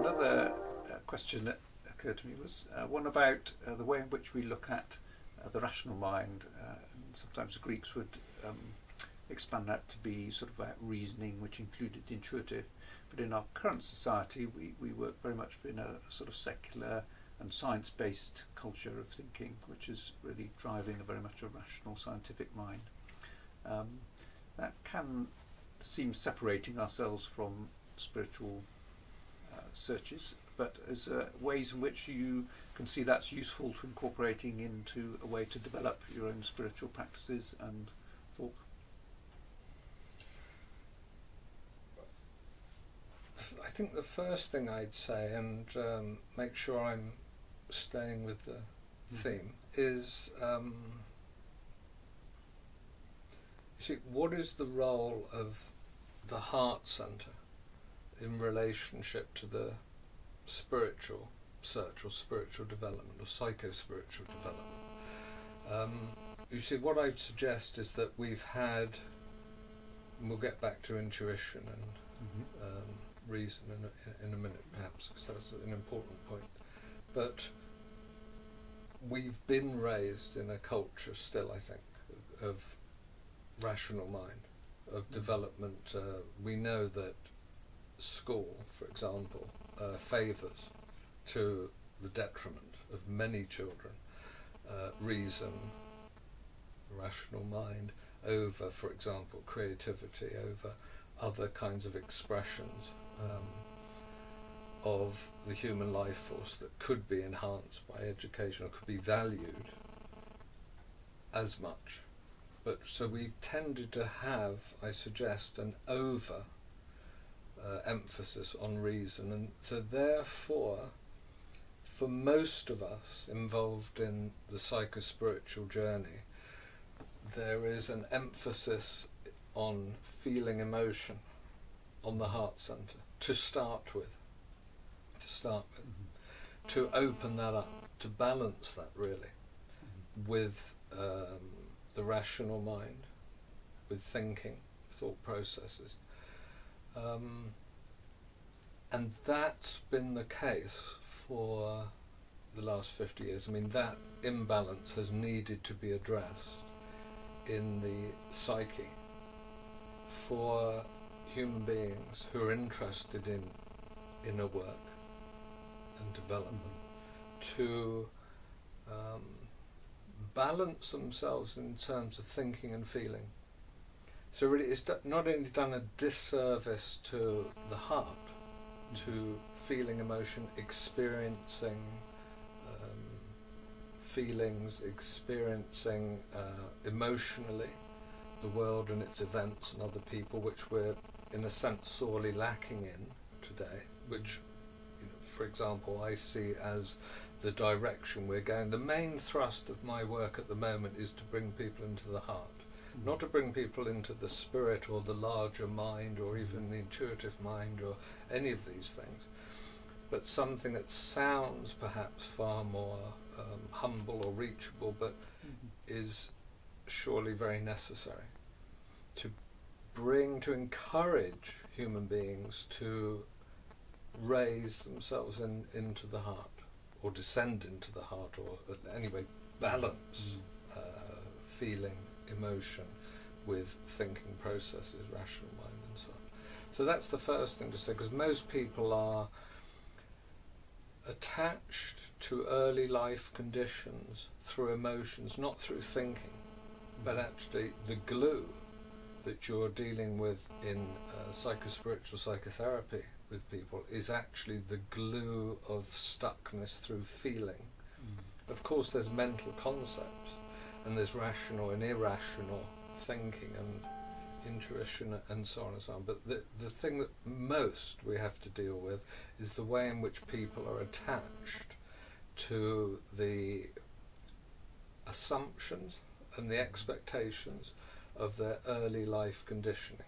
another question that occurred to me was one about the way in which we look at the rational mind. And sometimes the Greeks would expand that to be sort of about reasoning, which included intuitive. But in our current society, we work very much in a sort of secular and science-based culture of thinking, which is really driving very much a rational scientific mind. That can seem separating ourselves from spiritual searches, but as ways in which you can see that's useful to incorporating into a way to develop your own spiritual practices and thought. I think the first thing I'd say, and make sure I'm staying with the theme, is you see, what is the role of the heart centre in relationship to the spiritual search or spiritual development or psycho-spiritual development? You see, what I'd suggest is that we've had, and we'll get back to intuition and reason in a minute perhaps, because that's an important point, but we've been raised in a culture still, I think, of rational mind, of development. We know that school, for example, favours, to the detriment of many children, reason, rational mind, over, for example, creativity, over other kinds of expressions of the human life force that could be enhanced by education or could be valued as much. But so we tended to have, I suggest, an over emphasis on reason, and so therefore for most of us involved in the psycho-spiritual journey, there is an emphasis on feeling emotion on the heart centre to start with, to open that up, to balance that really with the rational mind, with thinking, thought processes. And that's been the case for the last 50 years. I mean, that imbalance has needed to be addressed in the psyche for human beings who are interested in inner work and development to balance themselves in terms of thinking and feeling. So really it's not only done a disservice to the heart, to feeling emotion, experiencing feelings, experiencing emotionally the world and its events and other people, which we're in a sense sorely lacking in today, which, you know, for example, I see as the direction we're going. The main thrust of my work at the moment is to bring people into the heart, not to bring people into the spirit or the larger mind or even the intuitive mind or any of these things, but something that sounds perhaps far more humble or reachable, but is surely very necessary to encourage human beings to raise themselves into the heart, or descend into the heart, or anyway balance feeling, emotion with thinking processes, rational mind and so on. So that's the first thing to say, because most people are attached to early life conditions through emotions, not through thinking, but actually the glue that you're dealing with in psychospiritual psychotherapy with people is actually the glue of stuckness through feeling. Of course there's mental concepts, and there's rational and irrational thinking and intuition and so on and so on, but the thing that most we have to deal with is the way in which people are attached to the assumptions and the expectations of their early life conditioning.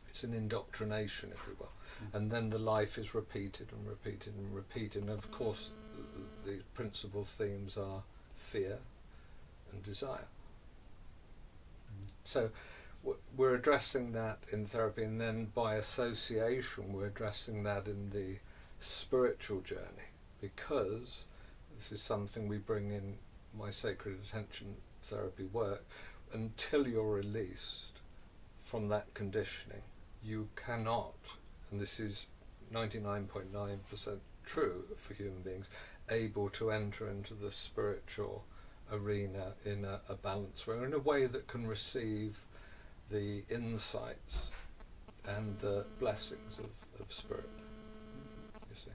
It's an indoctrination, if you will, and then the life is repeated and repeated and repeated, and of course the principal themes are fear and desire. So we're addressing that in therapy, and then by association we're addressing that in the spiritual journey, because this is something we bring in my sacred attention therapy work. Until you're released from that conditioning, you cannot, and this is 99.9% true for human beings, able to enter into the spiritual arena in a balanced way, or in a way that can receive the insights and the blessings of spirit, you see.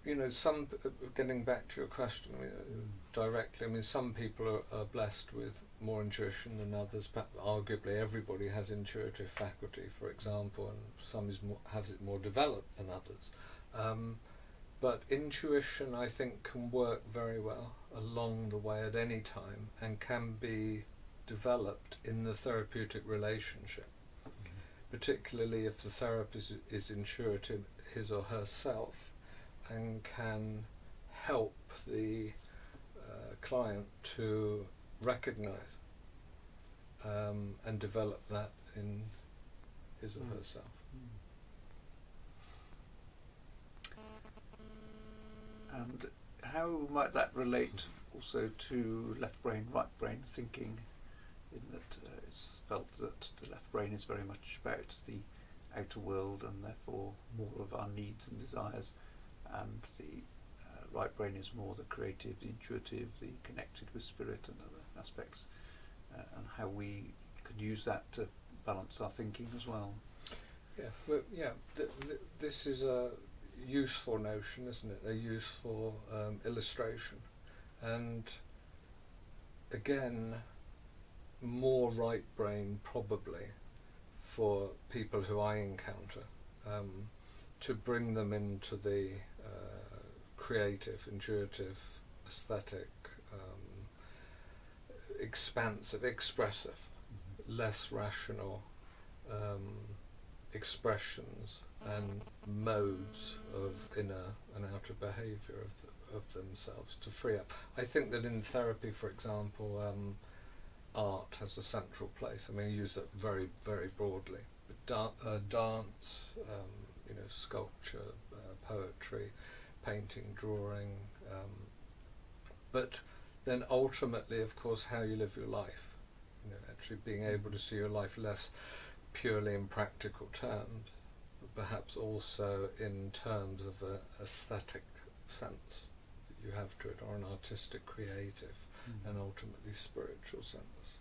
You know, some, getting back to your question, I mean, directly, I mean, some people are blessed with more intuition than others, but arguably everybody has intuitive faculty, for example, and some has it more developed than others. But intuition, I think, can work very well along the way at any time, and can be developed in the therapeutic relationship, particularly if the therapist is intuitive his or herself, and can help the client to recognise and develop that in his or herself. And how might that relate also to left brain, right brain thinking, in that it's felt that the left brain is very much about the outer world and therefore more of our needs and desires, and the right brain is more the creative, the intuitive, the connected with spirit and other aspects, and how we could use that to balance our thinking as well. Yeah, well, yeah. This is a useful notion, isn't it? A useful illustration, and again, more right brain probably for people who I encounter, to bring them into the creative, intuitive, aesthetic, expansive, expressive, less rational expressions and modes of inner and outer behaviour of themselves to free up. I think that in therapy, for example, art has a central place. I mean, I use that very, very broadly. But dance, you know, sculpture, poetry, painting, drawing, but then ultimately, of course, how you live your life. You know, actually being able to see your life less purely in practical terms, but perhaps also in terms of the aesthetic sense that you have to it, or an artistic, creative, and ultimately spiritual sense.